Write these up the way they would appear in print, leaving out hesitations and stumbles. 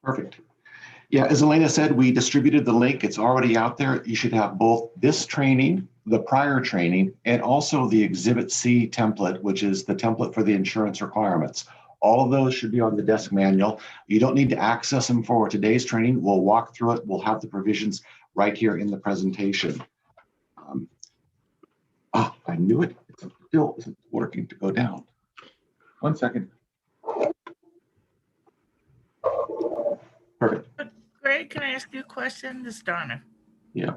Perfect. Yeah, as Elena said, we distributed the link. It's already out there. You should have both this training, the prior training, and also the Exhibit C template, which is the template for the insurance requirements. All of those should be on the desk manual. You don't need to access them for today's training. We'll walk through it. We'll have the provisions right here in the presentation. I knew it. It still isn't working to go down. 1 second. Perfect. Greg, can I ask you a question? This is Donna. Yeah.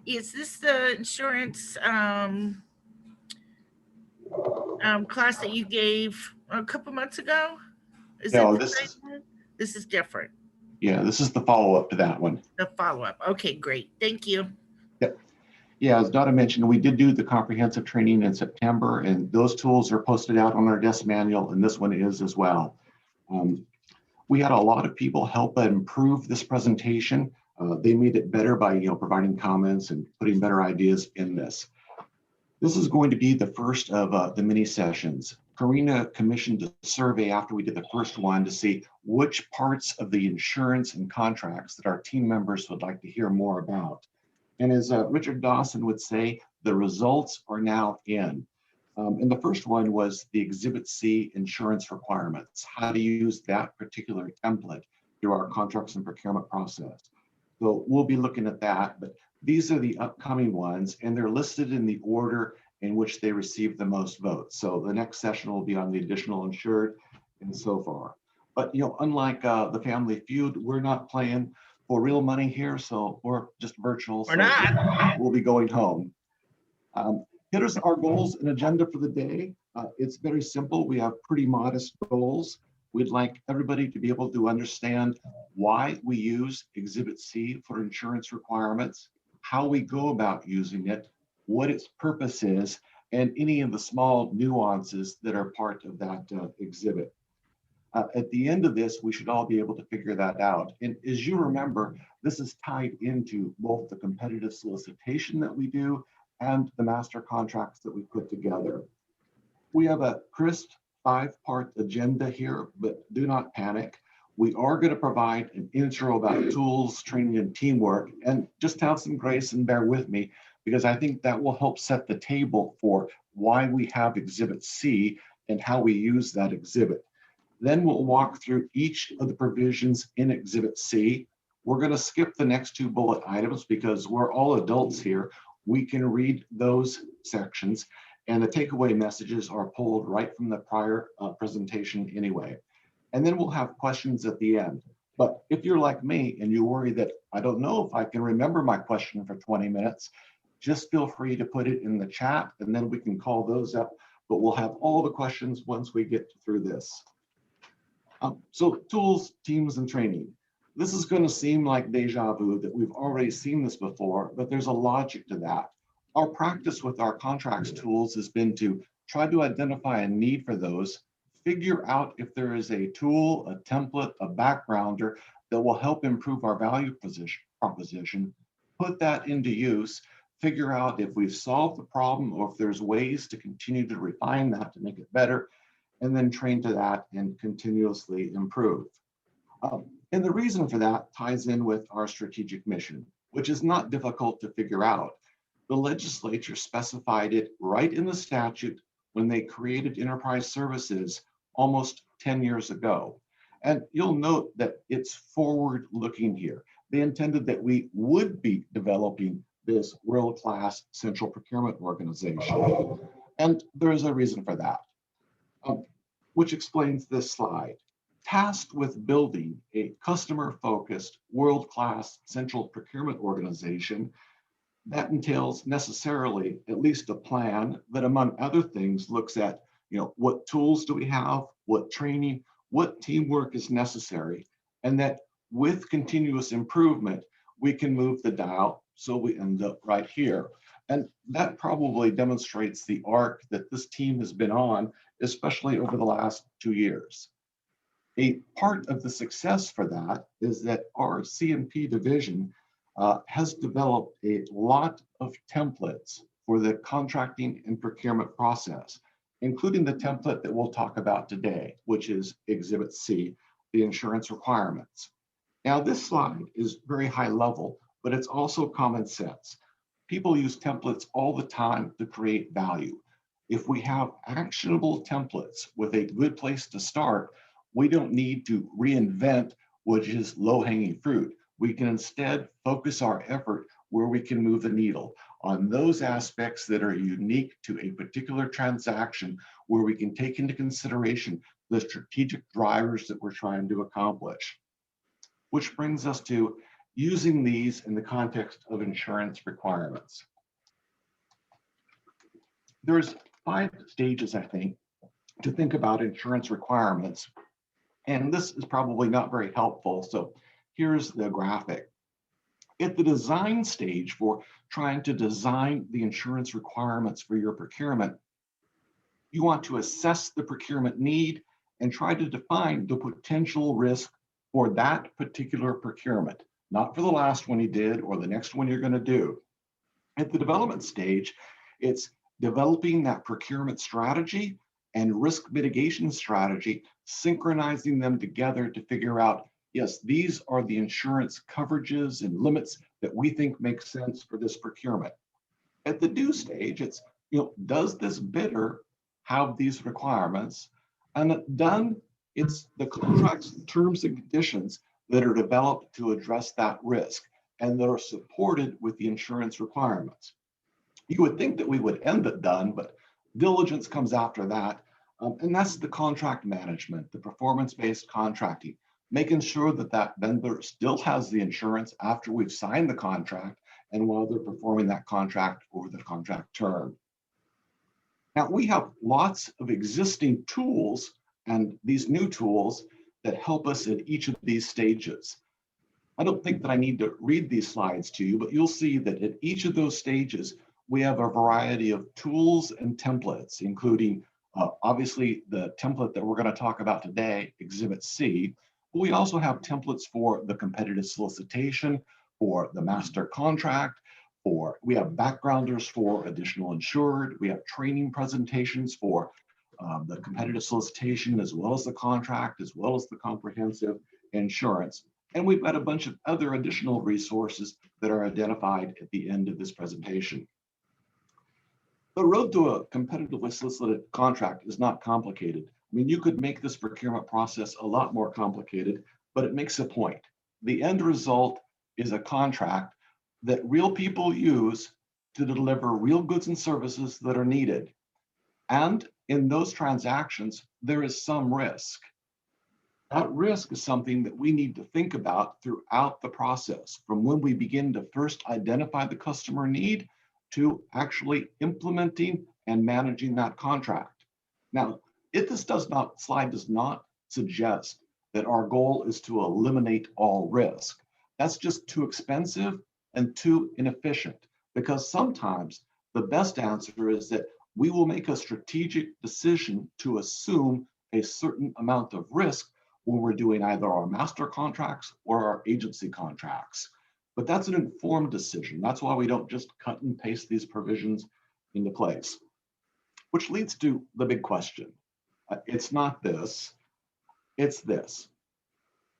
Is this the insurance class that you gave a couple months ago? No, this is different. Yeah, this is the follow-up to that one. The follow-up. Okay, great. Thank you. Yep. Yeah, as Donna mentioned, we did do the comprehensive training in September, and those tools are posted out on our desk manual, and this one is as well. We had a lot of people help improve this presentation. They made it better by providing comments and putting better ideas in this. This is going to be the first of the mini sessions. Karina commissioned a survey after we did the first one to see which parts of the insurance and contracts that our team members would like to hear more about. And as Richard Dawson would say, the results are now in. And the first one was the Exhibit C insurance requirements, how to use that particular template through our contracts and procurement process. So we'll be looking at that, but these are the upcoming ones, and they're listed in the order in which they received the most votes. So the next session will be on the additional insured and so far. But unlike the Family Feud, we're not playing for real money here, so we're just virtual. We're not. We'll be going home. Here's our goals and agenda for the day. It's very simple. We have pretty modest goals. We'd like everybody to be able to understand why we use Exhibit C for insurance requirements, how we go about using it, what its purpose is, and any of the small nuances that are part of that exhibit. At the end of this, we should all be able to figure that out. And as you remember, this is tied into both the competitive solicitation that we do and the master contracts that we put together. We have a crisp 5-part agenda here, but do not panic. We are going to provide an intro about tools, training, and teamwork, and just have some grace and bear with me, because I think that will help set the table for why we have Exhibit C and how we use that exhibit. Then we'll walk through each of the provisions in Exhibit C. We're going to skip the next 2 bullet items because we're all adults here. We can read those sections, and the takeaway messages are pulled right from the prior presentation anyway. And then we'll have questions at the end. But if you're like me and you worry that I don't know if I can remember my question for 20 minutes, just feel free to put it in the chat, and then we can call those up. But we'll have all the questions once we get through this. So tools, teams, and training. This is going to seem like deja vu that we've already seen this before, but there's a logic to that. Our practice with our contracts tools has been to try to identify a need for those, figure out if there is a tool, a template, a backgrounder that will help improve our value proposition, put that into use, figure out if we've solved the problem or if there's ways to continue to refine that to make it better, and then train to that and continuously improve. And the reason for that ties in with our strategic mission, which is not difficult to figure out. The legislature specified it right in the statute when they created enterprise services almost 10 years ago. And you'll note that it's forward-looking here. They intended that we would be developing this world-class central procurement organization. And there is a reason for that, which explains this slide. Tasked with building a customer-focused, world-class central procurement organization, that entails necessarily at least a plan that, among other things, looks at what tools do we have, what training, what teamwork is necessary, and that with continuous improvement, we can move the dial so we end up right here. And that probably demonstrates the arc that this team has been on, especially over the last 2 years. A part of the success for that is that our C&P division has developed a lot of templates for the contracting and procurement process, including the template that we'll talk about today, which is Exhibit C, the insurance requirements. Now, this slide is very high level, but it's also common sense. People use templates all the time to create value. If we have actionable templates with a good place to start, we don't need to reinvent what is low-hanging fruit. We can instead focus our effort where we can move the needle on those aspects that are unique to a particular transaction, where we can take into consideration the strategic drivers that we're trying to accomplish. Which brings us to using these in the context of insurance requirements. There's 5 stages, I think, to think about insurance requirements. And this is probably not very helpful. So here's the graphic. At the design stage for trying to design the insurance requirements for your procurement, you want to assess the procurement need and try to define the potential risk for that particular procurement, not for the last one you did or the next one you're going to do. At the development stage, it's developing that procurement strategy and risk mitigation strategy, synchronizing them together to figure out, yes, these are the insurance coverages and limits that we think make sense for this procurement. At the do stage, it's, does this bidder have these requirements? And done, it's the contract's terms and conditions that are developed to address that risk and that are supported with the insurance requirements. You would think that we would end it done, but diligence comes after that. And that's the contract management, the performance-based contracting, making sure that that vendor still has the insurance after we've signed the contract and while they're performing that contract over the contract term. Now, we have lots of existing tools and these new tools that help us at each of these stages. I don't think that I need to read these slides to you, but you'll see that at each of those stages, we have a variety of tools and templates, including obviously the template that we're going to talk about today, Exhibit C. But we also have templates for the competitive solicitation, for the master contract, we have backgrounders for additional insured, we have training presentations for the competitive solicitation, as well as the contract, as well as the comprehensive insurance. And we've got a bunch of other additional resources that are identified at the end of this presentation. The road to a competitively solicited contract is not complicated. I mean, you could make this procurement process a lot more complicated, but it makes a point. The end result is a contract that real people use to deliver real goods and services that are needed. And in those transactions, there is some risk. That risk is something that we need to think about throughout the process, from when we begin to first identify the customer need to actually implementing and managing that contract. Now, slide does not suggest that our goal is to eliminate all risk. That's just too expensive and too inefficient, because sometimes the best answer is that we will make a strategic decision to assume a certain amount of risk when we're doing either our master contracts or our agency contracts. But that's an informed decision. That's why we don't just cut and paste these provisions into place. Which leads to the big question. It's not this, it's this.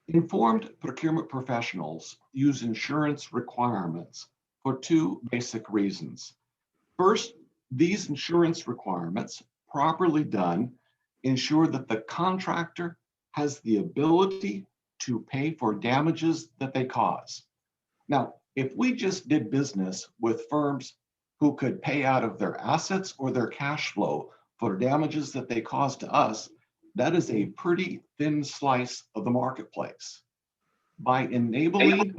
Informed procurement professionals use insurance requirements for 2 basic reasons. First, these insurance requirements, properly done, ensure that the contractor has the ability to pay for damages that they cause. Now, if we just did business with firms who could pay out of their assets or their cash flow for damages that they cause to us, that is a pretty thin slice of the marketplace. By enabling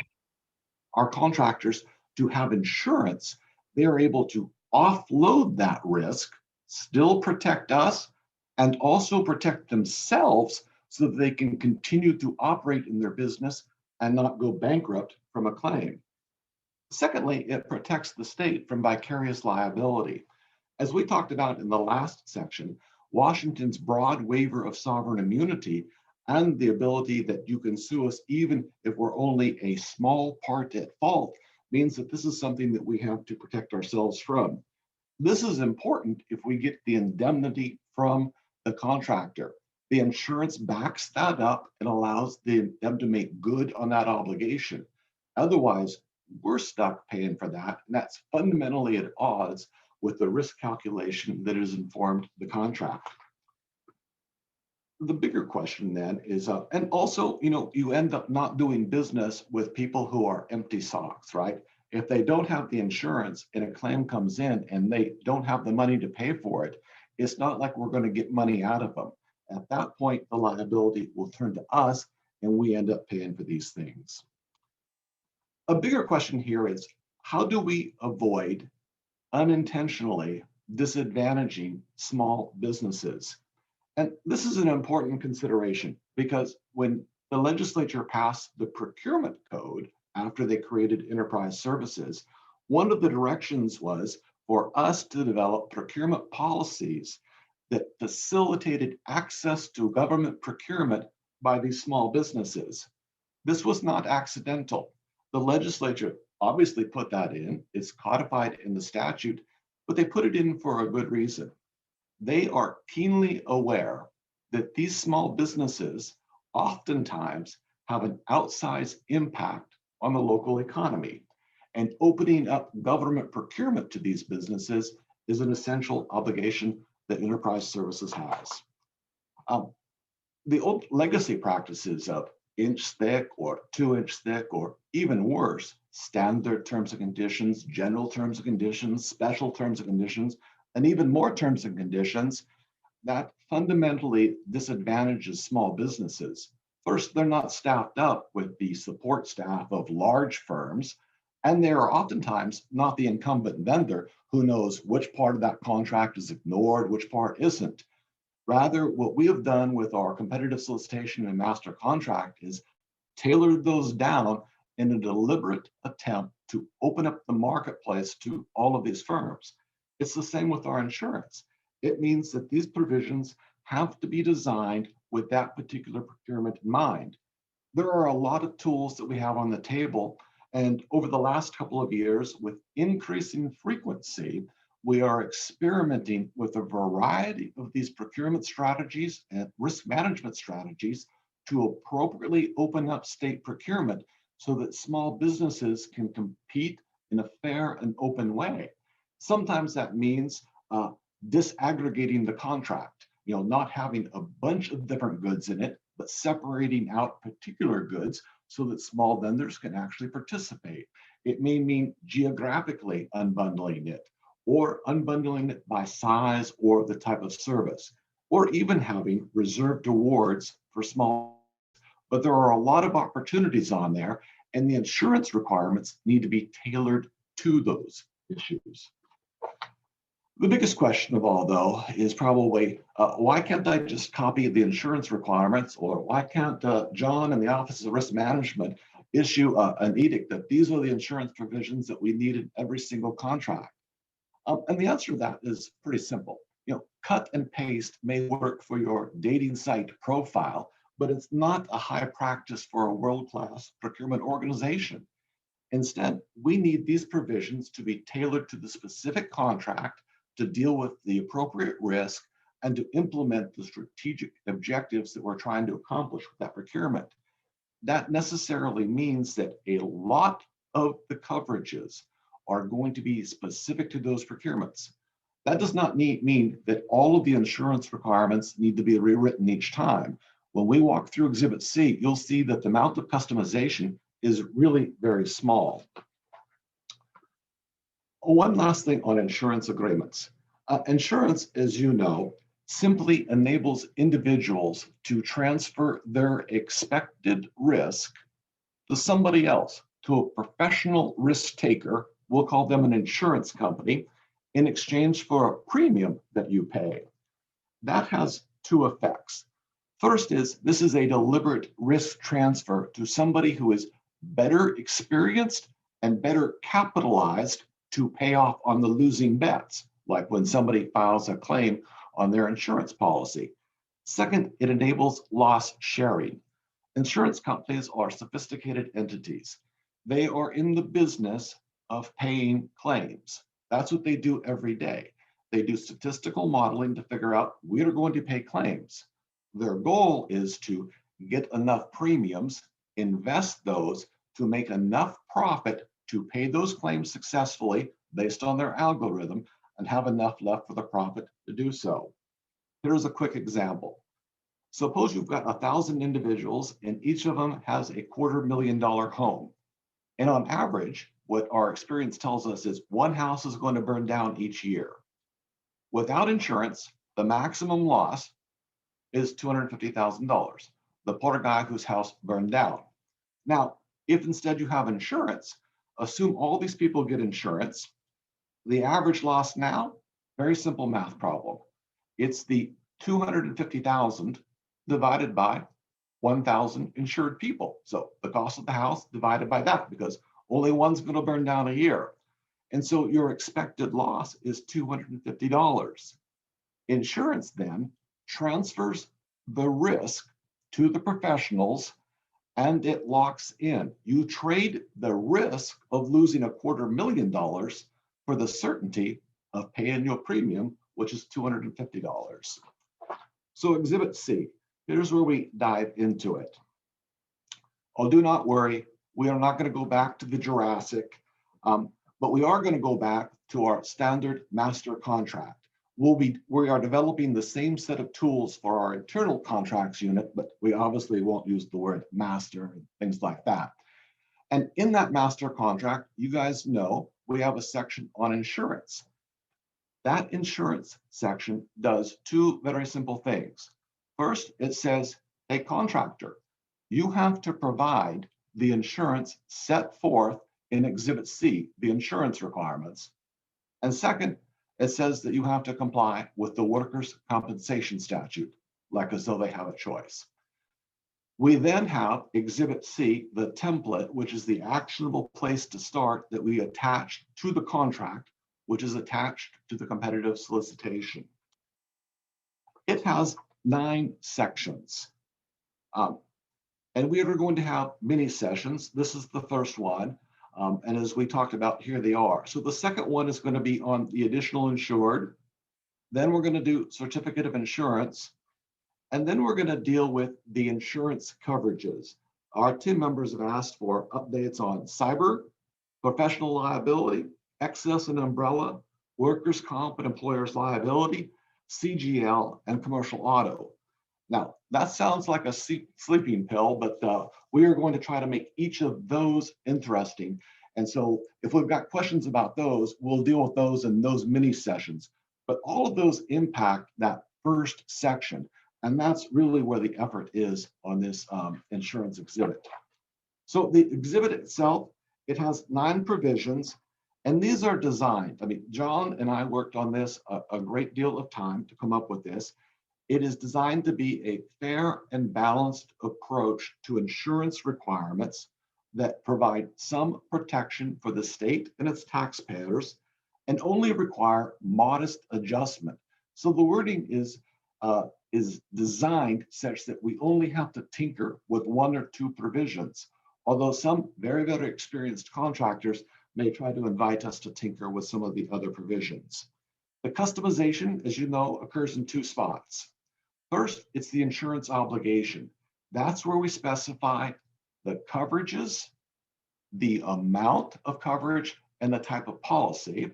our contractors to have insurance, they are able to offload that risk, still protect us, and also protect themselves so that they can continue to operate in their business and not go bankrupt from a claim. Secondly, it protects the state from vicarious liability. As we talked about in the last section, Washington's broad waiver of sovereign immunity and the ability that you can sue us even if we're only a small part at fault means that this is something that we have to protect ourselves from. This is important if we get the indemnity from the contractor, The insurance backs that up and allows them to make good on that obligation. Otherwise, we're stuck paying for that. And that's fundamentally at odds with the risk calculation that has informed the contract. The bigger question then is, and also, you end up not doing business with people who are empty socks, right? If they don't have the insurance and a claim comes in and they don't have the money to pay for it, it's not like we're going to get money out of them. At that point, the liability will turn to us and we end up paying for these things. A bigger question here is, how do we avoid unintentionally disadvantaging small businesses? And this is an important consideration because when the legislature passed the procurement code after they created enterprise services, one of the directions was for us to develop procurement policies that facilitated access to government procurement by these small businesses. This was not accidental. The legislature obviously put that in, it's codified in the statute, but they put it in for a good reason. They are keenly aware that these small businesses oftentimes have an outsized impact on the local economy. And opening up government procurement to these businesses is an essential obligation that enterprise services has. The old legacy practices of inch thick or 2-inch thick, or even worse, standard terms and conditions, general terms and conditions, special terms and conditions, and even more terms and conditions, that fundamentally disadvantages small businesses. First, they're not staffed up with the support staff of large firms, and they are oftentimes not the incumbent vendor who knows which part of that contract is ignored, which part isn't. Rather, what we have done with our competitive solicitation and master contract is tailored those down in a deliberate attempt to open up the marketplace to all of these firms. It's the same with our insurance. It means that these provisions have to be designed with that particular procurement in mind. There are a lot of tools that we have on the table, and over the last couple of years, with increasing frequency, we are experimenting with a variety of these procurement strategies and risk management strategies to appropriately open up state procurement so that small businesses can compete in a fair and open way. Sometimes that means disaggregating the contract, not having a bunch of different goods in it, but separating out particular goods so that small vendors can actually participate. It may mean geographically unbundling it, or unbundling it by size or the type of service, or even having reserved awards for small. But there are a lot of opportunities on there, and the insurance requirements need to be tailored to those issues. The biggest question of all, though, is probably, why can't I just copy the insurance requirements, or why can't John and the Office of Risk Management issue an edict that these are the insurance provisions that we need in every single contract? And the answer to that is pretty simple. Cut and paste may work for your dating site profile, but it's not a high practice for a world-class procurement organization. Instead, we need these provisions to be tailored to the specific contract to deal with the appropriate risk and to implement the strategic objectives that we're trying to accomplish with that procurement. That necessarily means that a lot of the coverages are going to be specific to those procurements. That does not mean that all of the insurance requirements need to be rewritten each time. When we walk through Exhibit C, you'll see that the amount of customization is really very small. One last thing on insurance agreements. Insurance, as you know, simply enables individuals to transfer their expected risk to somebody else, to a professional risk taker. We'll call them an insurance company, in exchange for a premium that you pay. That has two effects. First is, this is a deliberate risk transfer to somebody who is better experienced and better capitalized to pay off on the losing bets, like when somebody files a claim on their insurance policy. Second, it enables loss sharing. Insurance companies are sophisticated entities. They are in the business of paying claims. That's what they do every day. They do statistical modeling to figure out we are going to pay claims. Their goal is to get enough premiums, invest those to make enough profit to pay those claims successfully based on their algorithm and have enough left for the profit to do so. Here's a quick example. Suppose you've got 1,000 individuals and each of them has a $250,000 home. And on average, what our experience tells us is one house is going to burn down each year. Without insurance, the maximum loss is $250,000, the poor guy whose house burned down. Now, if instead you have insurance, assume all these people get insurance. The average loss now, very simple math problem. It's the 250,000 divided by 1,000 insured people. So the cost of the house divided by that, because only one's going to burn down a year. And so your expected loss is $250. Insurance then transfers the risk to the professionals and it locks in. You trade the risk of losing $250,000 for the certainty of paying your premium, which is $250. So Exhibit C, here's where we dive into it. Oh, do not worry, we are not going to go back to the Jurassic, but we are going to go back to our standard master contract. We are developing the same set of tools for our internal contracts unit, but we obviously won't use the word master and things like that. And in that master contract, you guys know we have a section on insurance. That insurance section does two very simple things. First, it says, hey, contractor, you have to provide the insurance set forth in Exhibit C, the insurance requirements. And second, it says that you have to comply with the workers' compensation statute, like as though they have a choice. We then have Exhibit C, the template, which is the actionable place to start that we attach to the contract, which is attached to the competitive solicitation. It has 9 sections. And we are going to have mini sessions. This is the first one. And as we talked about, here they are. So the second one is going to be on the additional insured. Then we're going to do certificate of insurance. And then we're going to deal with the insurance coverages. Our team members have asked for updates on cyber, professional liability, excess and umbrella, workers' comp and employers' liability, CGL, and commercial auto. Now, that sounds like a sleeping pill, but we are going to try to make each of those interesting. And so if we've got questions about those, we'll deal with those in those mini sessions. But all of those impact that first section. And that's really where the effort is on this insurance exhibit. So the exhibit itself, it has 9 provisions, and these are designed. I mean, John and I worked on this a great deal of time to come up with this. It is designed to be a fair and balanced approach to insurance requirements that provide some protection for the state and its taxpayers and only require modest adjustment. So the wording is designed such that we only have to tinker with 1 or 2 provisions, although some very, very experienced contractors may try to invite us to tinker with some of the other provisions. The customization, as you know, occurs in 2 spots. First, it's the insurance obligation. That's where we specify the coverages, the amount of coverage, and the type of policy,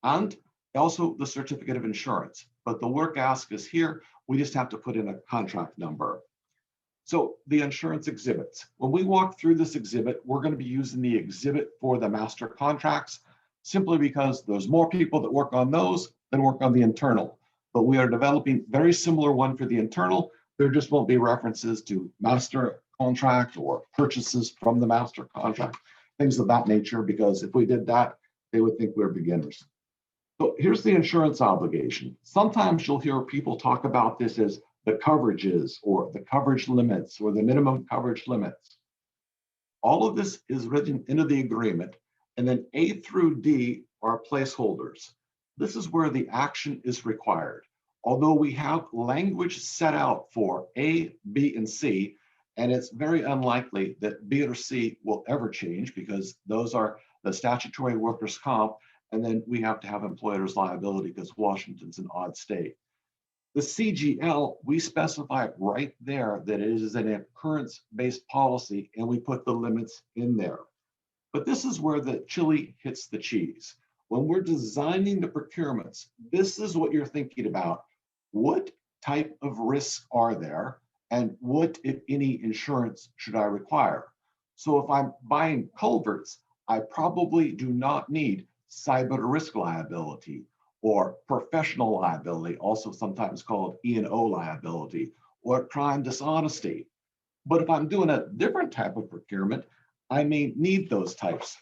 and also the certificate of insurance. But the work ask is here, we just have to put in a contract number. So the insurance exhibits. When we walk through this exhibit, we're going to be using the exhibit for the master contracts, simply because there's more people that work on those than work on the internal. But we are developing very similar one for the internal. There just won't be references to master contract or purchases from the master contract, things of that nature, because if we did that, they would think we're beginners. So here's the insurance obligation. Sometimes you'll hear people talk about this as the coverages or the coverage limits or the minimum coverage limits. All of this is written into the agreement, and then A through D are placeholders. This is where the action is required. Although we have language set out for A, B, and C, and it's very unlikely that B or C will ever change because those are the statutory workers' comp, and then we have to have employers' liability because Washington's an odd state. The CGL, we specify right there that it is an occurrence-based policy, and we put the limits in there. But this is where the chili hits the cheese. When we're designing the procurements, this is what you're thinking about. What type of risks are there? And what, if any, insurance should I require? So if I'm buying culverts, I probably do not need cyber risk liability or professional liability, also sometimes called E&O liability, or crime dishonesty. But if I'm doing a different type of procurement, I may need those types.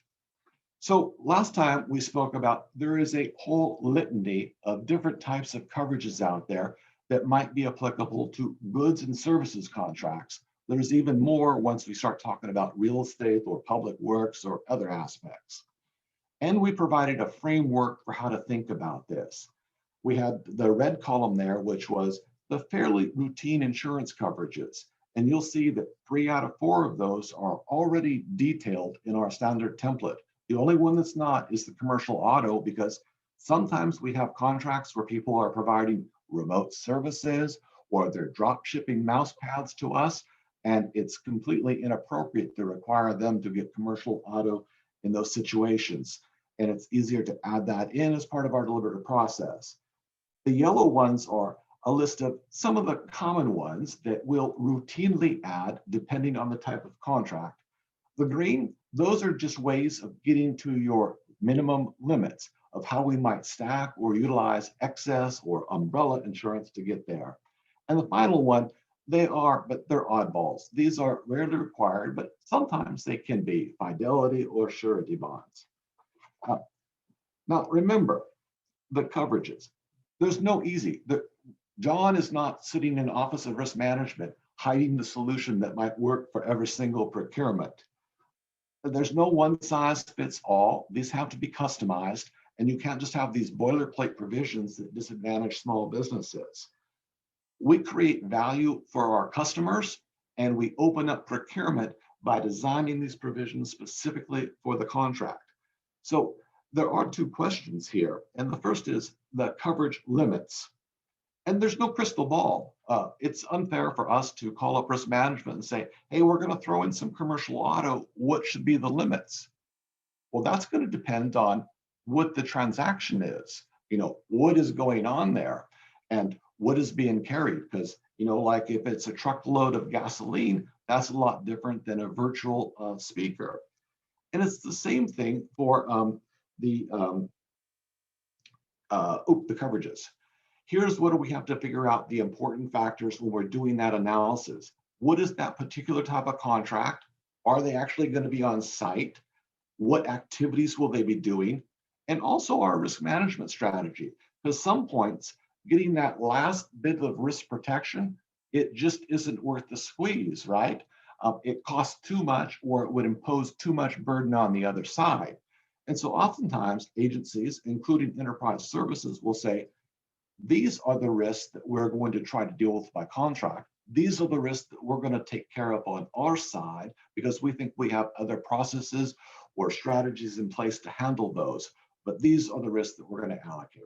So last time we spoke about there is a whole litany of different types of coverages out there that might be applicable to goods and services contracts. There's even more once we start talking about real estate or public works or other aspects. And we provided a framework for how to think about this. We had the red column there, which was the fairly routine insurance coverages. And you'll see that 3 out of 4 of those are already detailed in our standard template. The only one that's not is the commercial auto, because sometimes we have contracts where people are providing remote services or they're drop shipping mouse pads to us, and it's completely inappropriate to require them to get commercial auto in those situations. And it's easier to add that in as part of our deliberative process. The yellow ones are a list of some of the common ones that we'll routinely add depending on the type of contract. The green, those are just ways of getting to your minimum limits of how we might stack or utilize excess or umbrella insurance to get there. And the final one, they're oddballs. These are rarely required, but sometimes they can be fidelity or surety bonds. Now remember the coverages. There's no easy. John is not sitting in Office of Risk Management hiding the solution that might work for every single procurement. There's no one size fits all. These have to be customized, and you can't just have these boilerplate provisions that disadvantage small businesses. We create value for our customers, and we open up procurement by designing these provisions specifically for the contract. So there are 2 questions here, and the first is the coverage limits. And there's no crystal ball. It's unfair for us to call up risk management and say, hey, we're going to throw in some commercial auto. What should be the limits? Well, that's going to depend on what the transaction is. What is going on there and what is being carried? Because, like if it's a truckload of gasoline, that's a lot different than a virtual speaker. And it's the same thing for the coverages. Here's what do we have to figure out the important factors when we're doing that analysis. What is that particular type of contract? Are they actually going to be on site? What activities will they be doing? And also our risk management strategy. Because some points, getting that last bit of risk protection, it just isn't worth the squeeze, right? It costs too much, or it would impose too much burden on the other side. And so oftentimes agencies, including enterprise services, will say, these are the risks that we're going to try to deal with by contract. These are the risks that we're going to take care of on our side because we think we have other processes or strategies in place to handle those. But these are the risks that we're going to allocate.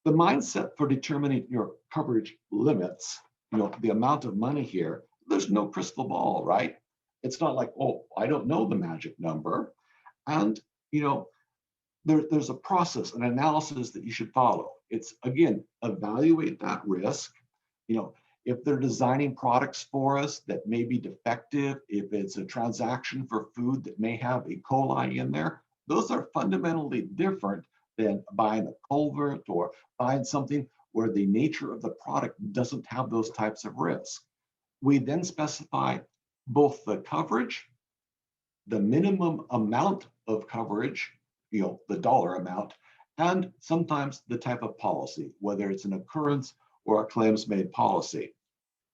The mindset for determining your coverage limits, the amount of money here, there's no crystal ball, right? It's not like, oh, I don't know the magic number. And, there's a process, an analysis that you should follow. It's, again, evaluate that risk. If they're designing products for us that may be defective, if it's a transaction for food that may have E. coli in there, those are fundamentally different than buying a culvert or buying something where the nature of the product doesn't have those types of risks. We then specify both the coverage, the minimum amount of coverage, the dollar amount, and sometimes the type of policy, whether it's an occurrence or a claims-made policy.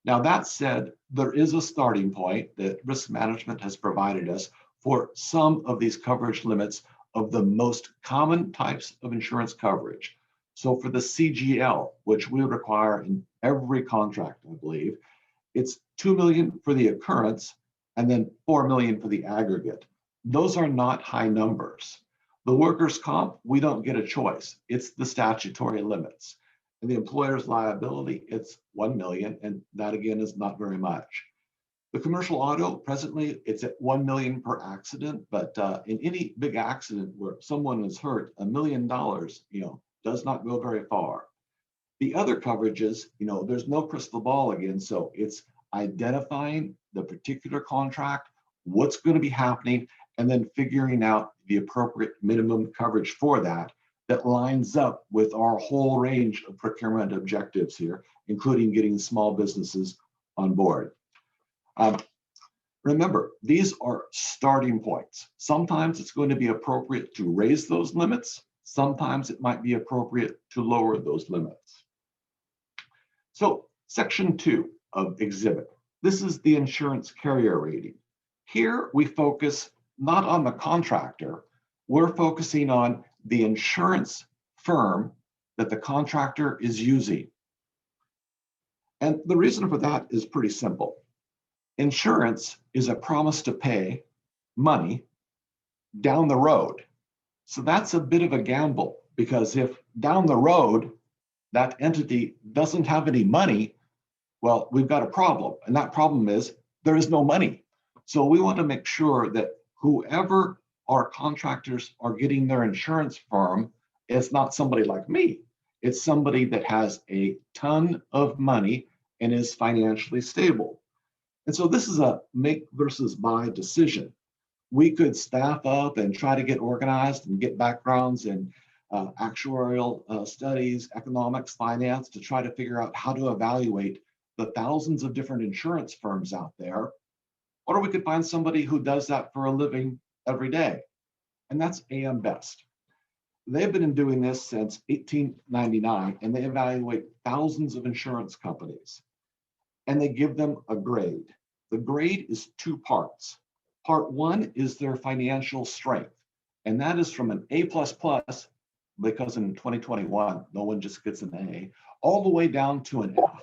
Now, that said, there is a starting point that risk management has provided us for some of these coverage limits of the most common types of insurance coverage. So for the CGL, which we require in every contract, I believe, it's $2 million for the occurrence and then $4 million for the aggregate. Those are not high numbers. The workers' comp, we don't get a choice. It's the statutory limits. And the employer's liability, it's 1 million, and that again is not very much. The commercial auto, presently, it's at 1 million per accident, but in any big accident where someone is hurt, $1 million, does not go very far. The other coverages, there's no crystal ball again, so it's identifying the particular contract, what's going to be happening, and then figuring out the appropriate minimum coverage for that lines up with our whole range of procurement objectives here, including getting small businesses on board. Remember, these are starting points. Sometimes it's going to be appropriate to raise those limits. Sometimes it might be appropriate to lower those limits. So section 2 of exhibit, this is the insurance carrier rating. Here we focus not on the contractor, we're focusing on the insurance firm that the contractor is using. And the reason for that is pretty simple. Insurance is a promise to pay money down the road. So that's a bit of a gamble, because if down the road that entity doesn't have any money, well, we've got a problem. And that problem is there is no money. So we want to make sure that whoever our contractors are getting their insurance from is not somebody like me. It's somebody that has a ton of money and is financially stable. And so this is a make versus buy decision. We could staff up and try to get organized and get backgrounds in actuarial studies, economics, finance, to try to figure out how to evaluate the thousands of different insurance firms out there. Or we could find somebody who does that for a living every day. And that's AM Best. They've been doing this since 1899, and they evaluate thousands of insurance companies. And they give them a grade. The grade is 2 parts. Part 1 is their financial strength. And that is from an A++, because in 2021, no one just gets an A, all the way down to an F.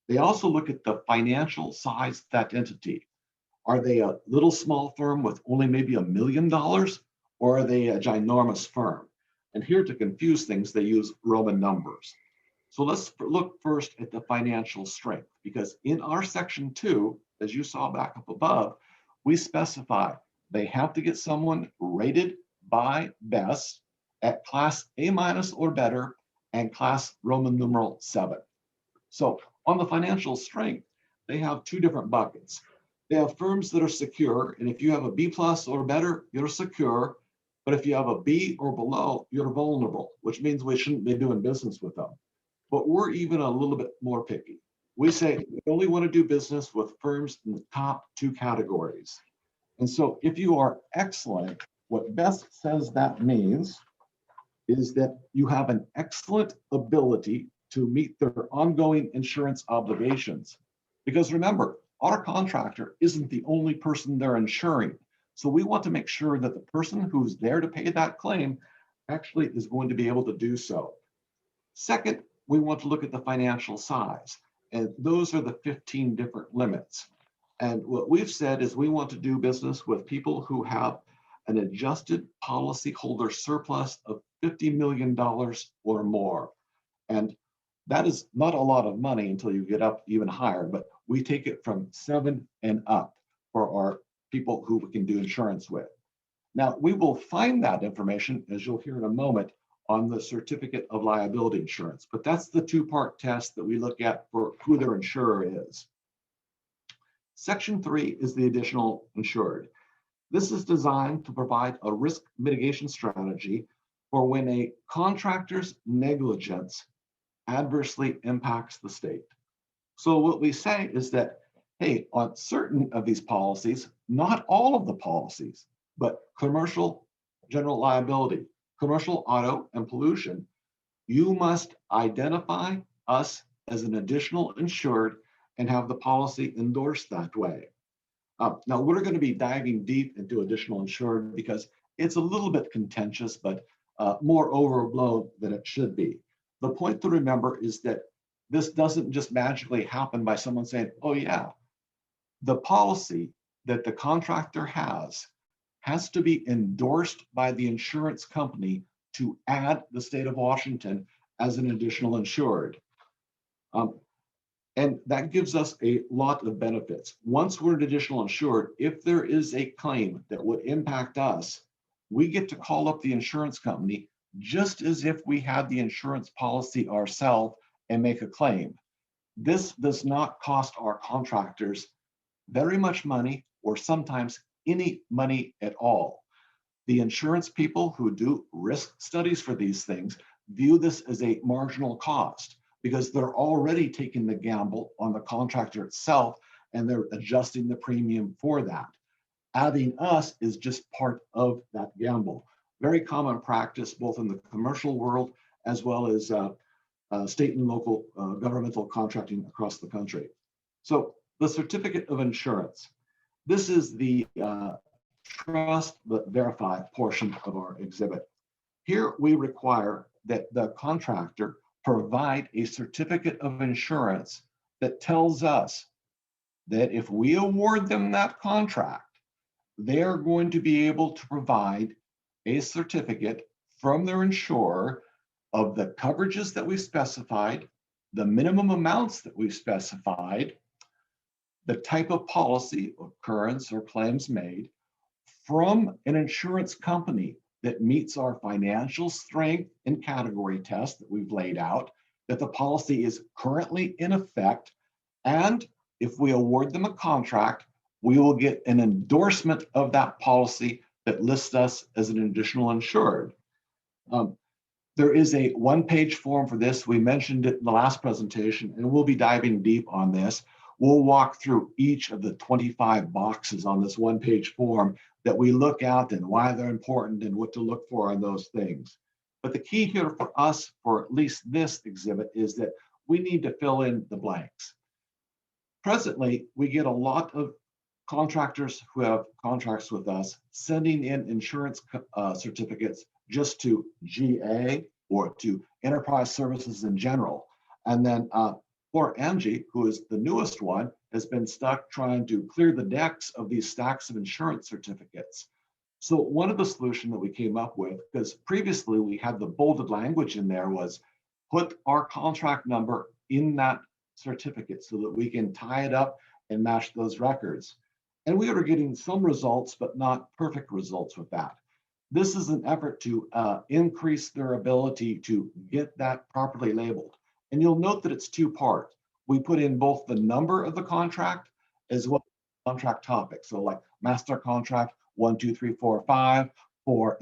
They also look at the financial size of that entity. Are they a little small firm with only maybe $1 million, or are they a ginormous firm? And here, to confuse things, they use Roman numbers. So let's look first at the financial strength, because in our section 2, as you saw back up above, we specify they have to get someone rated by Best at class A- or better and class Roman numeral 7. So on the financial strength, they have 2 different buckets. They have firms that are secure, and if you have a B+ or better, you're secure. But if you have a B or below, you're vulnerable, which means we shouldn't be doing business with them. But we're even a little bit more picky. We say we only want to do business with firms in the top 2 categories. And so if you are excellent, what Best says that means is that you have an excellent ability to meet their ongoing insurance obligations. Because remember, our contractor isn't the only person they're insuring. So we want to make sure that the person who's there to pay that claim actually is going to be able to do so. Second, we want to look at the financial size. And those are the 15 different limits. And what we've said is we want to do business with people who have an adjusted policyholder surplus of $50 million or more. And that is not a lot of money until you get up even higher, but we take it from 7 and up for our people who we can do insurance with. Now, we will find that information, as you'll hear in a moment, on the certificate of liability insurance, but that's the 2-part test that we look at for who their insurer is. Section 3 is the additional insured. This is designed to provide a risk mitigation strategy for when a contractor's negligence adversely impacts the state. So what we say is that, hey, on certain of these policies, not all of the policies, but commercial general liability, commercial auto, and pollution, you must identify us as an additional insured and have the policy endorsed that way. Now, we're going to be diving deep into additional insured because it's a little bit contentious, but more overblown than it should be. The point to remember is that this doesn't just magically happen by someone saying, oh yeah, the policy that the contractor has to be endorsed by the insurance company to add the state of Washington as an additional insured. And that gives us a lot of benefits. Once we're an additional insured, if there is a claim that would impact us, we get to call up the insurance company just as if we had the insurance policy ourselves and make a claim. This does not cost our contractors very much money or sometimes any money at all. The insurance people who do risk studies for these things view this as a marginal cost because they're already taking the gamble on the contractor itself and they're adjusting the premium for that. Adding us is just part of that gamble. Very common practice both in the commercial world as well as state and local governmental contracting across the country. So the certificate of insurance. This is the trust but verify portion of our exhibit. Here we require that the contractor provide a certificate of insurance that tells us that if we award them that contract, they're going to be able to provide a certificate from their insurer of the coverages that we specified, the minimum amounts that we specified, the type of policy, occurrence, or claims made from an insurance company that meets our financial strength and category test that we've laid out, that the policy is currently in effect, and if we award them a contract, we will get an endorsement of that policy that lists us as an additional insured. There is a one-page form for this. We mentioned it in the last presentation, and we'll be diving deep on this. We'll walk through each of the 25 boxes on this one-page form that we look at and why they're important and what to look for on those things. But the key here for us, for at least this exhibit, is that we need to fill in the blanks. Presently, we get a lot of contractors who have contracts with us sending in insurance certificates just to GA or to enterprise services in general. And then poor Angie, who is the newest one, has been stuck trying to clear the decks of these stacks of insurance certificates. So one of the solutions that we came up with, because previously we had the bolded language in there, was put our contract number in that certificate so that we can tie it up and match those records. And we are getting some results, but not perfect results with that. This is an effort to increase their ability to get that properly labeled. And you'll note that it's two-part. We put in both the number of the contract as well as contract topic. So like master contract 1, 2, 3, 4, 5 for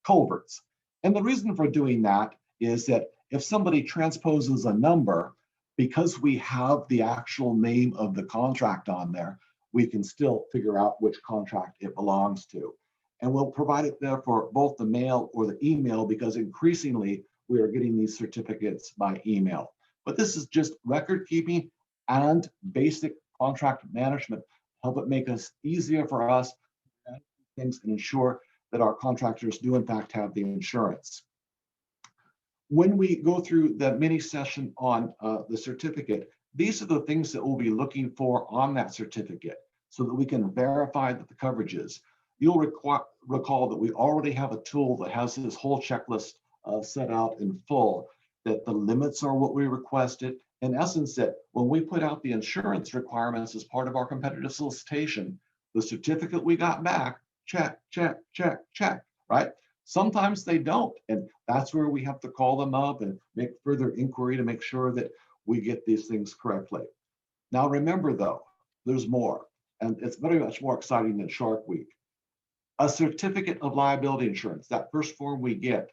culverts. And the reason for doing that is that if somebody transposes a number, because we have the actual name of the contract on there, we can still figure out which contract it belongs to. And we'll provide it there for both the mail or the email, because increasingly we are getting these certificates by email. But this is just record keeping and basic contract management, help it make us easier for us to things and ensure that our contractors do in fact have the insurance. When we go through the mini session on the certificate, these are the things that we'll be looking for on that certificate so that we can verify that the coverage is. You'll recall that we already have a tool that has this whole checklist set out in full, that the limits are what we requested. In essence, that when we put out the insurance requirements as part of our competitive solicitation, the certificate we got back, check, check, check, check, right? Sometimes they don't, and that's where we have to call them up and make further inquiry to make sure that we get these things correctly. Now remember though, there's more, and it's very much more exciting than Shark Week. A certificate of liability insurance, that first form we get,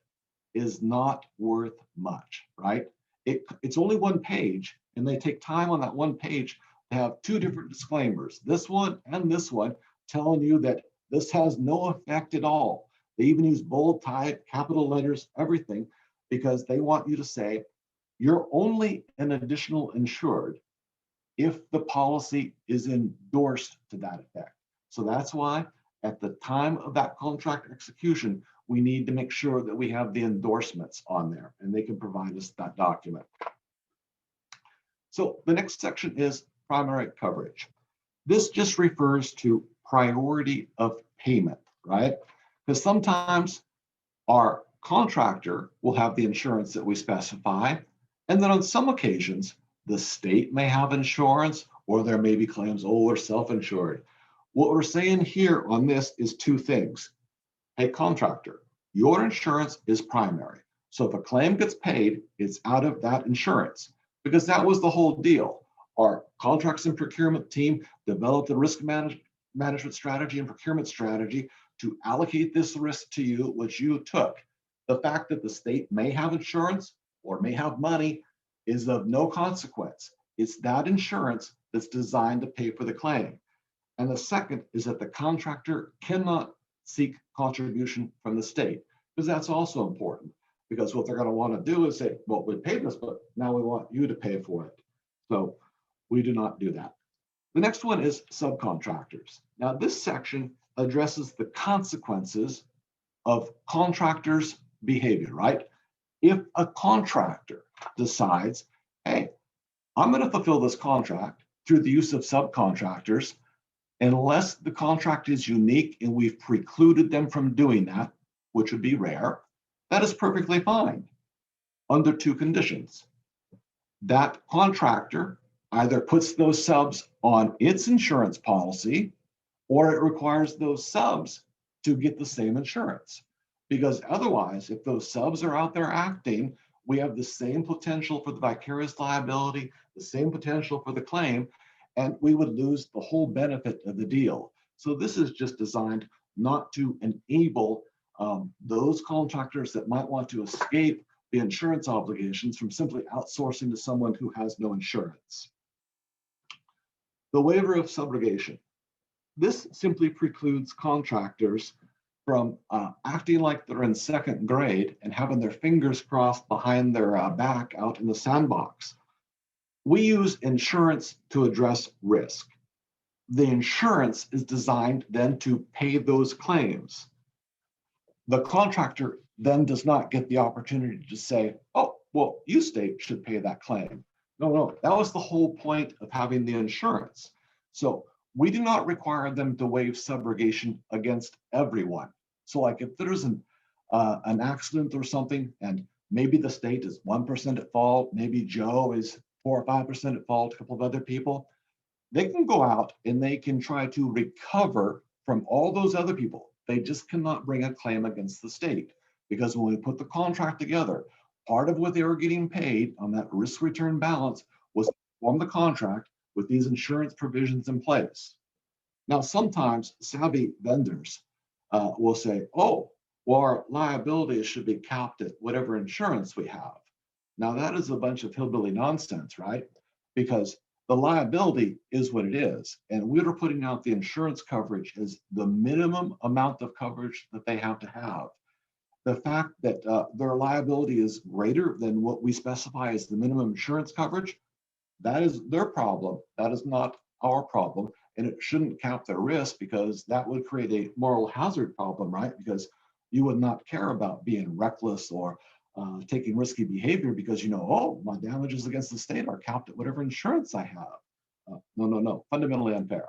is not worth much, right? It's only one page, and they take time on that one page to have two different disclaimers, this one and this one, telling you that this has no effect at all. They even use bold type, capital letters, everything, because they want you to say, you're only an additional insured if the policy is endorsed to that effect. So that's why at the time of that contract execution, we need to make sure that we have the endorsements on there and they can provide us that document. So the next section is primary coverage. This just refers to priority of payment, right? Because sometimes our contractor will have the insurance that we specify. And then on some occasions, the state may have insurance, or there may be claims, oh, we're self-insured. What we're saying here on this is two things. Hey, contractor, your insurance is primary. So if a claim gets paid, it's out of that insurance, because that was the whole deal. Our contracts and procurement team developed a risk management strategy and procurement strategy to allocate this risk to you, which you took. The fact that the state may have insurance or may have money is of no consequence. It's that insurance that's designed to pay for the claim. And the second is that the contractor cannot seek contribution from the state, because that's also important. Because what they're going to want to do is say, well, we paid this, but now we want you to pay for it. So we do not do that. The next one is subcontractors. Now, this section addresses the consequences of contractors' behavior, right? If a contractor decides, hey, I'm going to fulfill this contract through the use of subcontractors, unless the contract is unique and we've precluded them from doing that, which would be rare, that is perfectly fine under two conditions. That contractor either puts those subs on its insurance policy, or it requires those subs to get the same insurance. Because otherwise, if those subs are out there acting, we have the same potential for the vicarious liability, the same potential for the claim, and we would lose the whole benefit of the deal. So this is just designed not to enable those contractors that might want to escape the insurance obligations from simply outsourcing to someone who has no insurance. The waiver of subrogation. This simply precludes contractors from acting like they're in second grade and having their fingers crossed behind their back out in the sandbox. We use insurance to address risk. The insurance is designed then to pay those claims. The contractor then does not get the opportunity to say, oh, well, you state should pay that claim. No, that was the whole point of having the insurance. So we do not require them to waive subrogation against everyone. So like if there's an accident or something, and maybe the state is 1% at fault, maybe Joe is 4 or 5% at fault, a couple of other people, they can go out and they can try to recover from all those other people. They just cannot bring a claim against the state, because when we put the contract together, part of what they were getting paid on that risk return balance was to form the contract with these insurance provisions in place. Now, sometimes savvy vendors will say, oh, well, our liability should be capped at whatever insurance we have. Now, that is a bunch of hillbilly nonsense, right? Because the liability is what it is. And we're putting out the insurance coverage as the minimum amount of coverage that they have to have. The fact that their liability is greater than what we specify as the minimum insurance coverage, that is their problem. That is not our problem. And it shouldn't cap their risk, because that would create a moral hazard problem, right? Because you would not care about being reckless or taking risky behavior because you know, oh, my damages against the state are capped at whatever insurance I have. No, fundamentally unfair.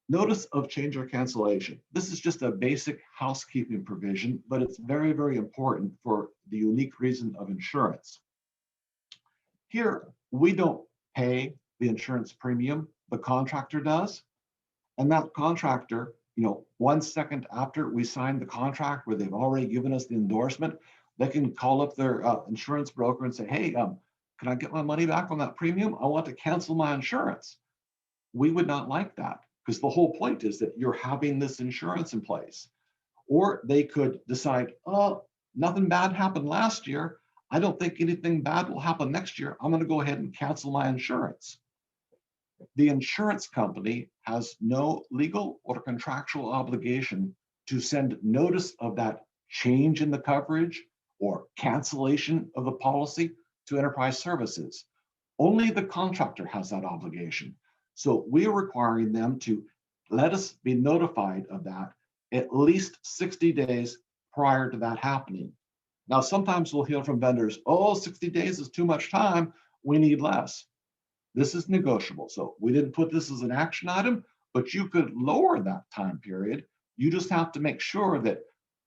Notice of change or cancellation. This is just a basic housekeeping provision, but it's very, very important for the unique reason of insurance. Here, we don't pay the insurance premium, the contractor does. And that contractor, 1 second after we sign the contract where they've already given us the endorsement, they can call up their insurance broker and say, hey, can I get my money back on that premium? I want to cancel my insurance. We would not like that, because the whole point is that you're having this insurance in place. Or they could decide, oh, nothing bad happened last year. I don't think anything bad will happen next year. I'm going to go ahead and cancel my insurance. The insurance company has no legal or contractual obligation to send notice of that change in the coverage or cancellation of the policy to Enterprise Services. Only the contractor has that obligation. So we are requiring them to let us be notified of that at least 60 days prior to that happening. Now, sometimes we'll hear from vendors, oh, 60 days is too much time, we need less. This is negotiable. So we didn't put this as an action item, but you could lower that time period. You just have to make sure that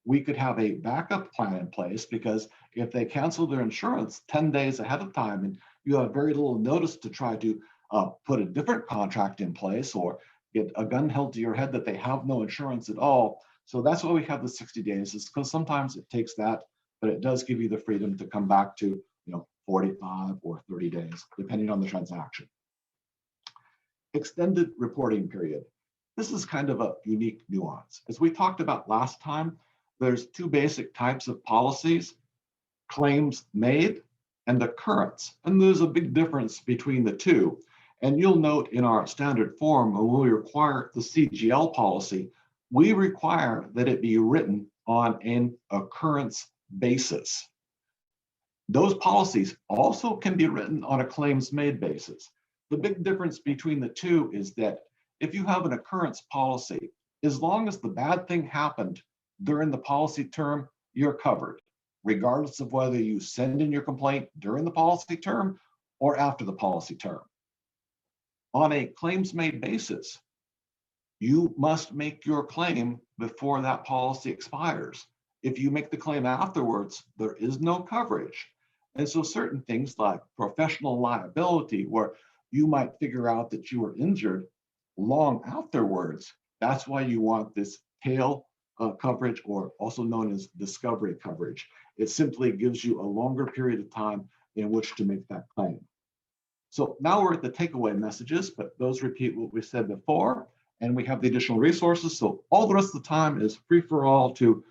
we could have a backup plan in place, because if they cancel their insurance 10 days ahead of time and you have very little notice to try to put a different contract in place or get a gun held to your head that they have no insurance at all. So that's why we have the 60 days, is because sometimes it takes that, but it does give you the freedom to come back to 45 or 30 days, depending on the transaction. Extended reporting period. This is kind of a unique nuance. As we talked about last time, there's two basic types of policies: claims made and occurrence. And there's a big difference between the two. And you'll note in our standard form, when we require the CGL policy, we require that it be written on an occurrence basis. Those policies also can be written on a claims made basis. The big difference between the two is that if you have an occurrence policy, as long as the bad thing happened during the policy term, you're covered, regardless of whether you send in your complaint during the policy term or after the policy term. On a claims made basis, you must make your claim before that policy expires. If you make the claim afterwards, there is no coverage. And so certain things like professional liability, where you might figure out that you were injured long afterwards, that's why you want this tail coverage, or also known as discovery coverage. It simply gives you a longer period of time in which to make that claim. So now we're at the takeaway messages, but those repeat what we said before, and we have the additional resources. So all the rest of the time is free for all to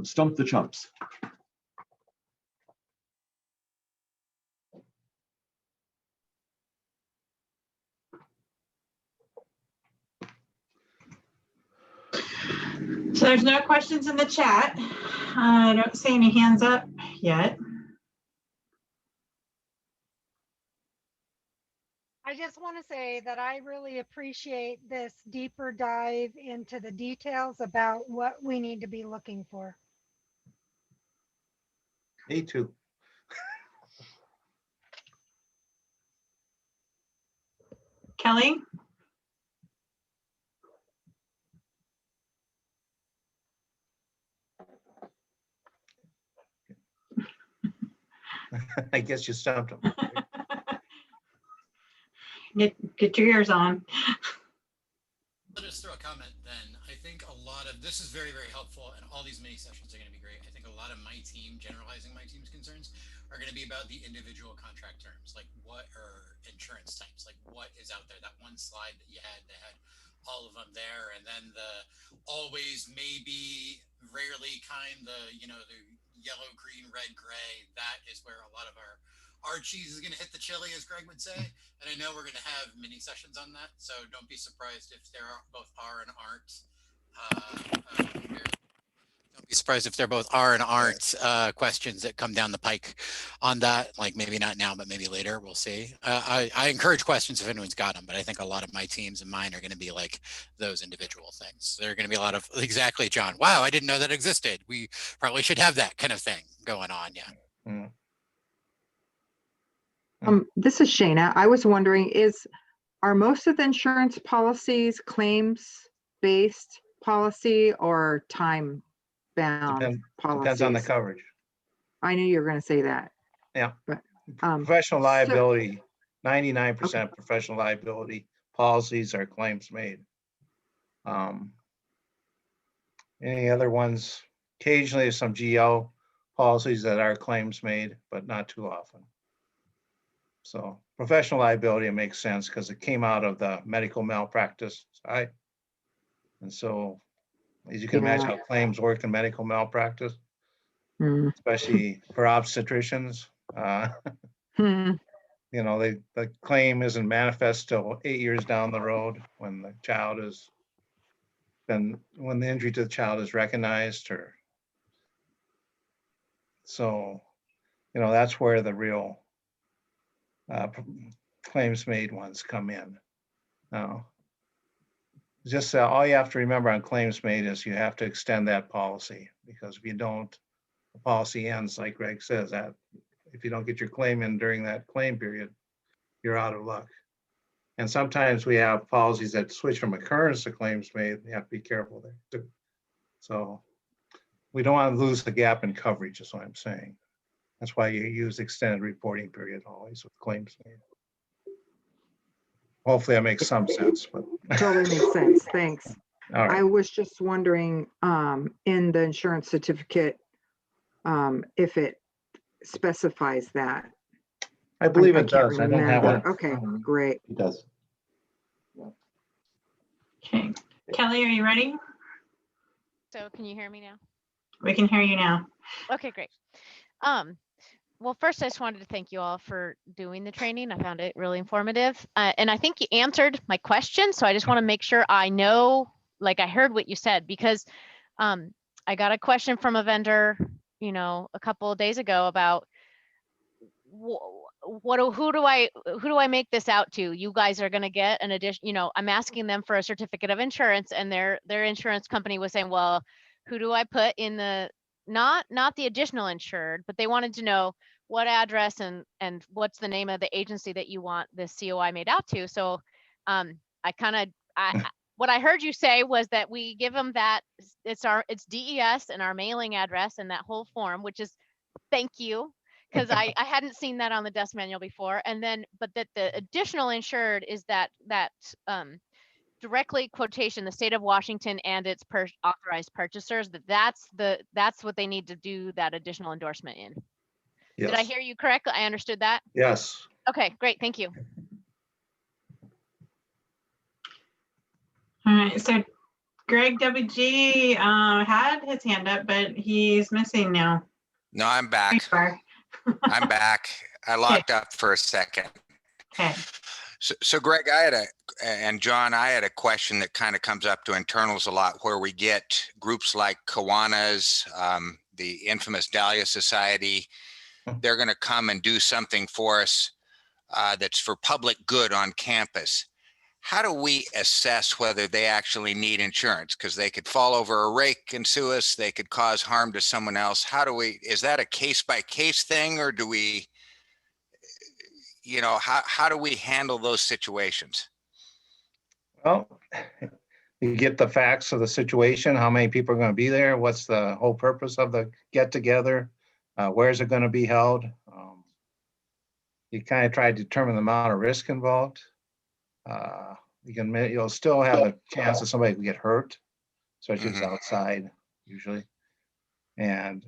stump the chumps. So there's no questions in the chat. I don't see any hands up yet. I just want to say that I really appreciate this deeper dive into the details about what we need to be looking for. Me too. Kelly? I guess you stumped him. Get your ears on. I'll just throw a comment then. I think a lot of this is very, very helpful, and all these mini sessions are going to be great. I think a lot of my team, generalizing my team's concerns, are going to be about the individual contract terms, like what are insurance types, like what is out there. That one slide that you had that had all of them there, and then the always, maybe, rarely kind, the the yellow, green, red, gray. That is where a lot of our cheese is going to hit the chili, as Greg would say. And I know we're going to have mini sessions on that, so don't be surprised if there are both are and aren't. Don't be surprised if there both are and aren't questions that come down the pike on that. Like maybe not now, but maybe later. We'll see. I encourage questions if anyone's got them, but I think a lot of my teams and mine are going to be like those individual things. There are going to be a lot of exactly, John. Wow, I didn't know that existed. We probably should have that kind of thing going on. Yeah. Mm. This is Shana. I was wondering, are most of the insurance policies claims-based policy or time-bound policies? Depends on the coverage. I knew you were going to say that. Yeah. But, Professional liability, 99% professional liability policies are claims made. Any other ones? Occasionally there's some GL policies that are claims made, but not too often. So professional liability, it makes sense because it came out of the medical malpractice side. And so as you can imagine how claims work in medical malpractice, especially for obstetricians. The claim isn't manifest till 8 years down the road when the child is when the injury to the child is recognized, or so that's where the real claims made ones come in. Now, just all you have to remember on claims made is you have to extend that policy, because if you don't, the policy ends, like Greg says, that if you don't get your claim in during that claim period, you're out of luck. And sometimes we have policies that switch from occurrence to claims made. You have to be careful there too. So we don't want to lose the gap in coverage, is what I'm saying. That's why you use extended reporting period always with claims made. Hopefully that makes some sense, but. Totally makes sense. Thanks. All I right, was just wondering, in the insurance certificate, if it specifies that. I believe I it can't does. I don't have remember. it. Okay, great. It does. Okay, Kelly, are you ready? So can you hear me now? We can hear you now. Okay, great. Well, first, I just wanted to thank you all for doing the training. I found it really informative. And I think you answered my question. So I just want to make sure I know, like I heard what you said, because I got a question from a vendor, a couple of days ago about who do I make this out to? You guys are going to get an addition, I'm asking them for a certificate of insurance, and their insurance company was saying, well, who do I put in the, not the additional insured, but they wanted to know what address and what's the name of the agency that you want this COI made out to. So what I heard you say was that we give them that it's DES and our mailing address and that whole form, which is, thank you, because I hadn't seen that on the desk manual before. And then, but that the additional insured is that directly quotation, the state of Washington and its authorized purchasers, that's what they need to do that additional endorsement in. Yes. Did I hear you correctly? I understood that? Yes. Okay, great, thank you. All right, so Greg WG had his hand up, but he's missing now. No, I'm There you back. are. I'm back. I locked up for a second. Okay. So Greg, and John, I had a question that kind of comes up to internals a lot, where we get groups like Kiwanis, the infamous Dahlia Society. They're going to come and do something for us that's for public good on campus. How do we assess whether they actually need insurance? Because they could fall over a rake and sue us. They could cause harm to someone else. Is that a case by case thing, or do we, how do we handle those situations? Well, you get the facts of the situation, how many people are going to be there, what's the whole purpose of the get together, where's it going to be held? You kind of try to determine the amount of risk involved. You'll still have a chance that somebody could get hurt, especially if it's outside usually. And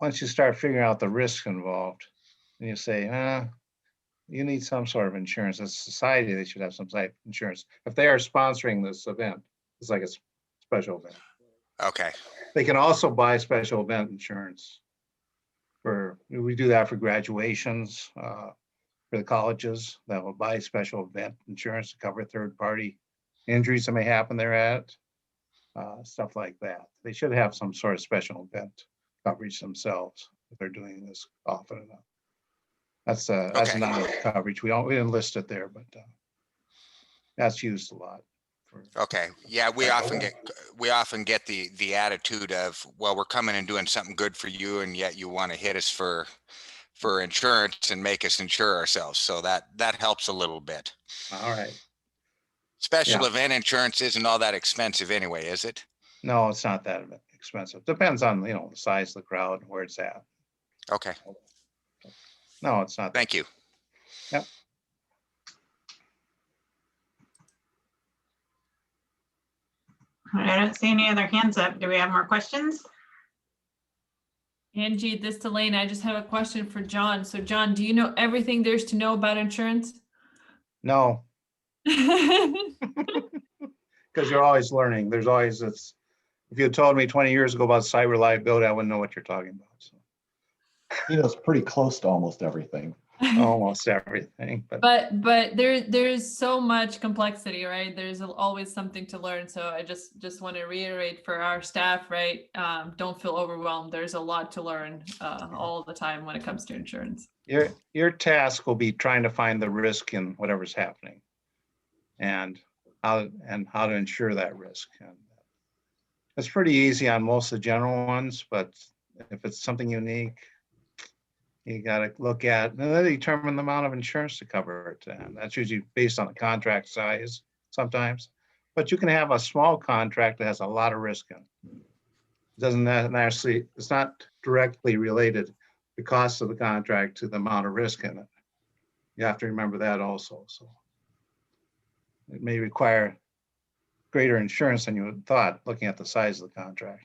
once you start figuring out the risks involved, and you say, you need some sort of insurance. As a society, they should have some type of insurance. If they are sponsoring this event, it's like a special event. Okay. They can also buy special event insurance. We do that for graduations, for the colleges that will buy special event insurance to cover third-party injuries that may happen there at, stuff like that. They should have some sort of special event coverage themselves if they're doing this often enough. That's Okay. not a coverage. We didn't list it there, but that's used a lot. Okay. Yeah, we often get the attitude of, well, we're coming and doing something good for you, and yet you want to hit us for insurance and make us insure ourselves. So that helps a little bit. All right. Special event insurance isn't all that expensive anyway, is it? No, it's not that expensive. Depends on, the size of the crowd, where it's at. Okay. No, it's not. Thank you. Yep. All right, I don't see any other hands up. Do we have more questions? Angie, this is Elaine. I just have a question for John. So John, do you know everything there's to know about insurance? No, because you're always learning. There's always this. If you had told me 20 years ago about cyber liability, I wouldn't know what you're talking about. So. It's pretty close to almost everything. Almost everything, but there's so much complexity, right? There's always something to learn. So I just want to reiterate for our staff, right? Don't feel overwhelmed. There's a lot to learn all the time when it comes to insurance. Your task will be trying to find the risk in whatever's happening, and how to insure that risk. And it's pretty easy on most of the general ones, but if it's something unique, you got to look at and then determine the amount of insurance to cover it. And that's usually based on the contract size sometimes, but you can have a small contract that has a lot of risk in it. Doesn't actually, it's not directly related, the cost of the contract to the amount of risk in it. You have to remember that also, so. It may require greater insurance than you would thought, looking at the size of the contract.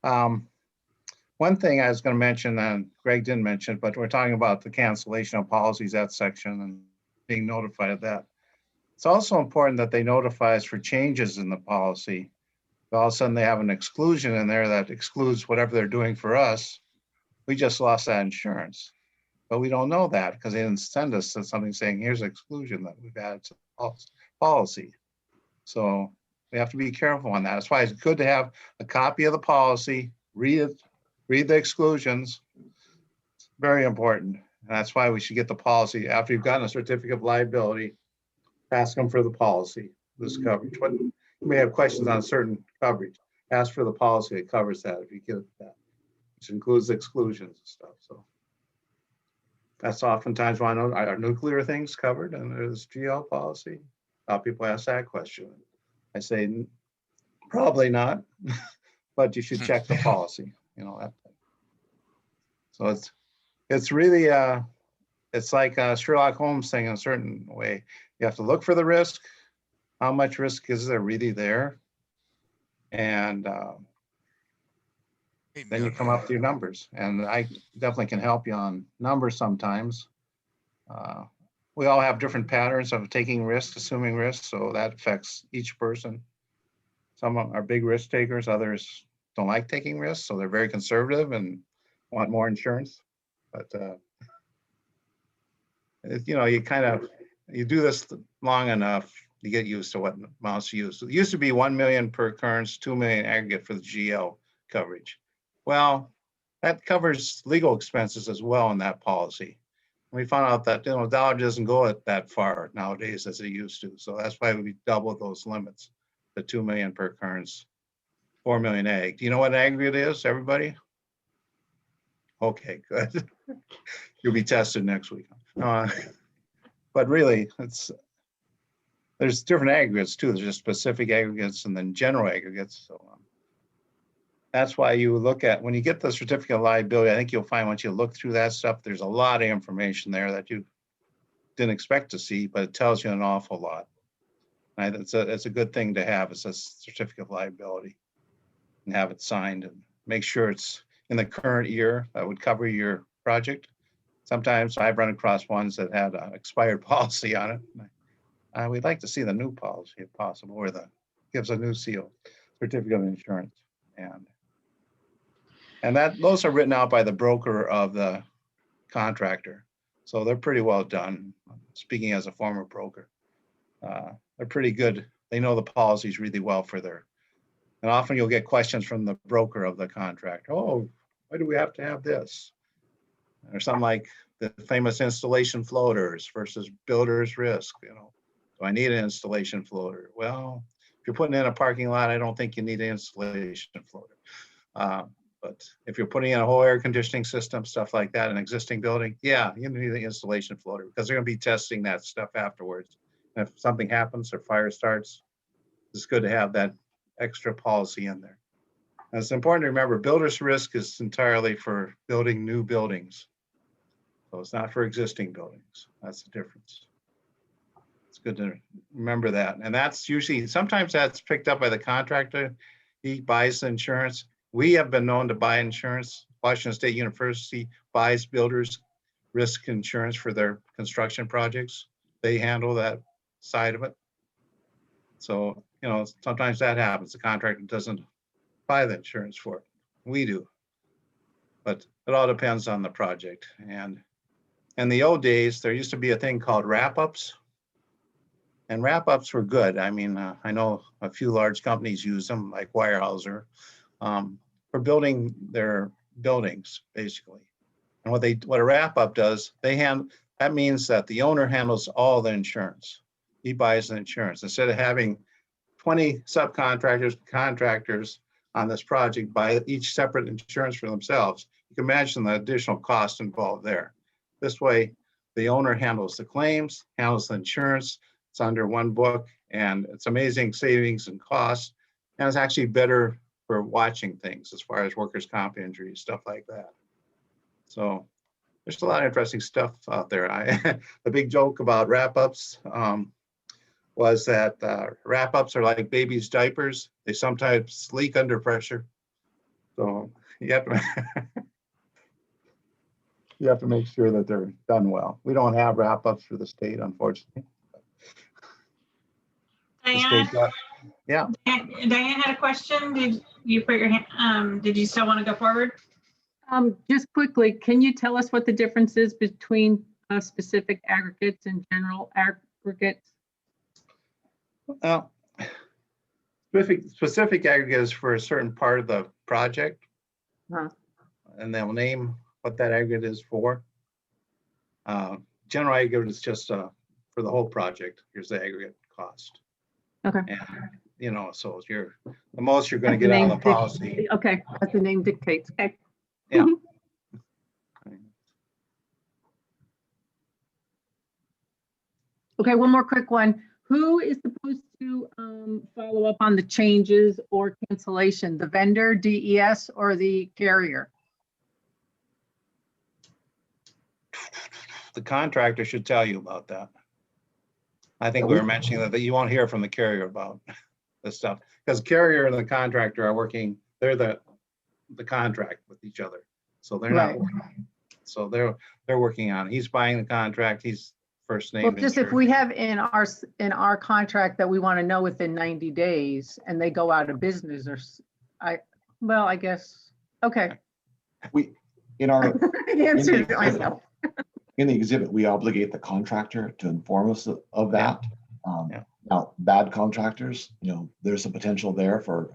One thing I was going to mention, and Greg didn't mention, but we're talking about the cancellation of policies, that section, and being notified of that. It's also important that they notify us for changes in the policy. If all of a sudden they have an exclusion in there that excludes whatever they're doing for us, we just lost that insurance. But we don't know that because they didn't send us something saying, here's an exclusion that we've added to the policy. So we have to be careful on that. That's why it's good to have a copy of the policy, read it, read the exclusions. It's very important. And that's why we should get the policy after you've gotten a certificate of liability. Ask them for the policy, this coverage. What, you may have questions on certain coverage. Ask for the policy that covers that if you get that, which includes exclusions and stuff. So that's oftentimes why I know are nuclear things covered and there's GL policy. A lot of people ask that question. I say probably not, but you should check the policy. You know that. So it's really it's like a Sherlock Holmes thing in a certain way. You have to look for the risk. How much risk is there really there? And then you come up with your numbers. And I definitely can help you on numbers sometimes. We all have different patterns of taking risks, assuming risks, so that affects each person. Some are big risk takers, others don't like taking risks, so they're very conservative and want more insurance. But you know, you do this long enough, you get used to what amounts to use. It used to be 1 million per occurrence, 2 million aggregate for the GL coverage. Well, that covers legal expenses as well in that policy. We found out that, you know, dollar doesn't go that far nowadays as it used to. So that's why we doubled those limits, the 2 million per occurrence, 4 million ag. Do you know what aggregate is, everybody? Okay, good. You'll be tested next week. But really, there's different aggregates too. There's just specific aggregates and then general aggregates. So that's why you look at, when you get the certificate of liability, I think you'll find once you look through that stuff, there's a lot of information there that you didn't expect to see, but it tells you an awful lot. And it's a good thing to have. It's a certificate of liability and have it signed and make sure it's in the current year that would cover your project. Sometimes I've run across ones that had an expired policy on it. We'd like to see the new policy if possible, or gives a new seal, certificate of insurance. And those are written out by the broker of the contractor. So they're pretty well done. Speaking as a former broker, they're pretty good. They know the policies really well and often you'll get questions from the broker of the contractor. Oh, why do we have to have this? Or something like the famous installation floaters versus builder's risk. You know, do I need an installation floater? Well, if you're putting in a parking lot, I don't think you need an installation floater. But if you're putting in a whole air conditioning system, stuff like that, an existing building, yeah, you need the installation floater because they're going to be testing that stuff afterwards. And if something happens or fire starts, it's good to have that extra policy in there. And it's important to remember, builder's risk is entirely for building new buildings. So it's not for existing buildings. That's the difference. It's good to remember that. And that's usually, sometimes that's picked up by the contractor. He buys the insurance. We have been known to buy insurance. Washington State University buys builders risk insurance for their construction projects. They handle that side of it. So, you know, sometimes that happens. The contractor doesn't buy the insurance for it. We do. But it all depends on the project. And in the old days, there used to be a thing called wrap-ups. And wrap-ups were good. I mean, I know a few large companies use them, like Weyerhaeuser, for building their buildings, basically. And what a wrap-up does, that means that the owner handles all the insurance. He buys the insurance. Instead of having 20 subcontractors, contractors on this project buy each separate insurance for themselves, you can imagine the additional cost involved there. This way, the owner handles the claims, handles the insurance. It's under one book, and it's amazing savings and costs. And it's actually better for watching things as far as workers' comp injuries, stuff like that. So there's a lot of interesting stuff out there. The big joke about wrap-ups was that wrap-ups are like babies' diapers. They sometimes leak under pressure. So you have to you have to make sure that they're done well. We don't have wrap-ups for the state, unfortunately. The Diane, state got- Yeah, Diane had a question. Did you put your hand, did you still want to go forward? Just quickly, can you tell us what the difference is between specific aggregates and general aggregates? well, specific aggregate is for a certain part of the project. Huh. And they'll name what that aggregate is for. General aggregate is just for the whole project. Here's the aggregate cost. Okay. And, you know, so you're, the most you're gonna get out of the policy. Okay, as the name dictates. Okay. Yeah. Okay, one more quick one. Who is supposed to follow up on the changes or cancellation? The vendor, DES, or the carrier? The contractor should tell you about that. I think we were mentioning that you won't hear from the carrier about this stuff, because carrier and the contractor are working, they're the contract with each other. So they're not, Right. so they're working on, he's buying the contract, he's first name. Well, just if we have in our contract that we want to know within 90 days and they go out of business or, well, I guess, okay. We, in our, Answered myself. in the exhibit, we obligate the contractor to inform us of that. Yeah. Now, bad contractors, you know, there's a potential there for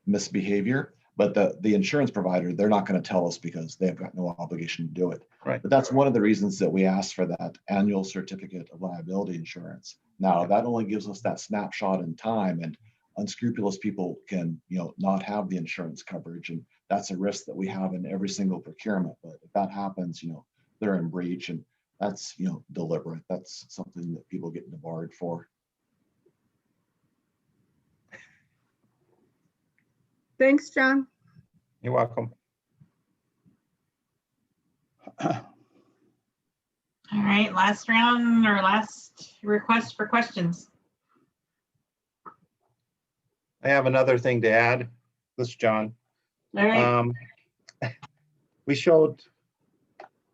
misbehavior, but the insurance provider, they're not going to tell us because they've got no obligation to do it. Right. But that's one of the reasons that we asked for that annual certificate of liability insurance. Now, that only gives us that snapshot in time, and unscrupulous people can, you know, not have the insurance coverage, and that's a risk that we have in every single procurement. But if that happens, you know, they're in breach, and that's, you know, deliberate. That's something that people get debarred for. Thanks, John. You're welcome. All right, last round or last request for questions. I have another thing to add. This is John. All right, We showed,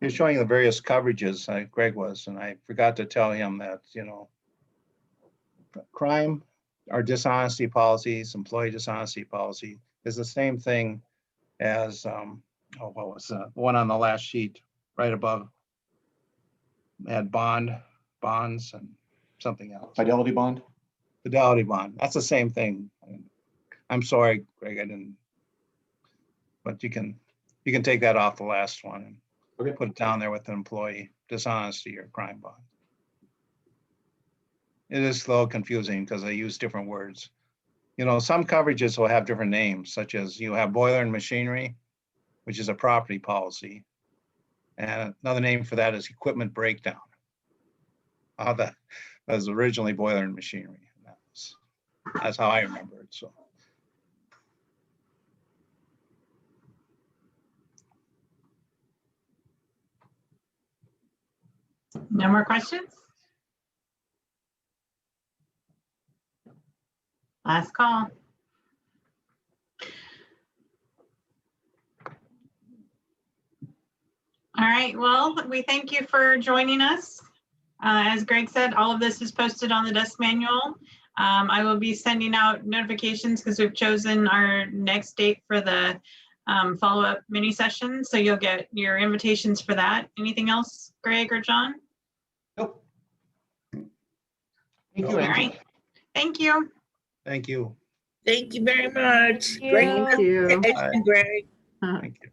you're showing the various coverages, Greg was, and I forgot to tell him that, you know, crime or dishonesty policies, employee dishonesty policy is the same thing as, what was the one on the last sheet right above? Had bonds and something else. Fidelity bond? Fidelity bond, that's the same thing. I'm sorry, Greg, I didn't. But you can take that off the last one and Okay. put it down there with the employee dishonesty or crime bond. It is a little confusing because they use different words. You know, some coverages will have different names, such as you have boiler and machinery, which is a property policy. And another name for that is equipment breakdown. That was originally boiler and machinery. That's how I remember it, so. no more questions? Last call. All right, well, we thank you for joining us. As Greg said, all of this is posted on the desk manual. I will be sending out notifications because we've chosen our next date for the follow-up mini session. So you'll get your invitations for that. Anything else, Greg or John? Nope. Thank you. All right, thank you. Thank you. Thank you very much. Thank Great you. Thank you. presentation, Greg. Thank you.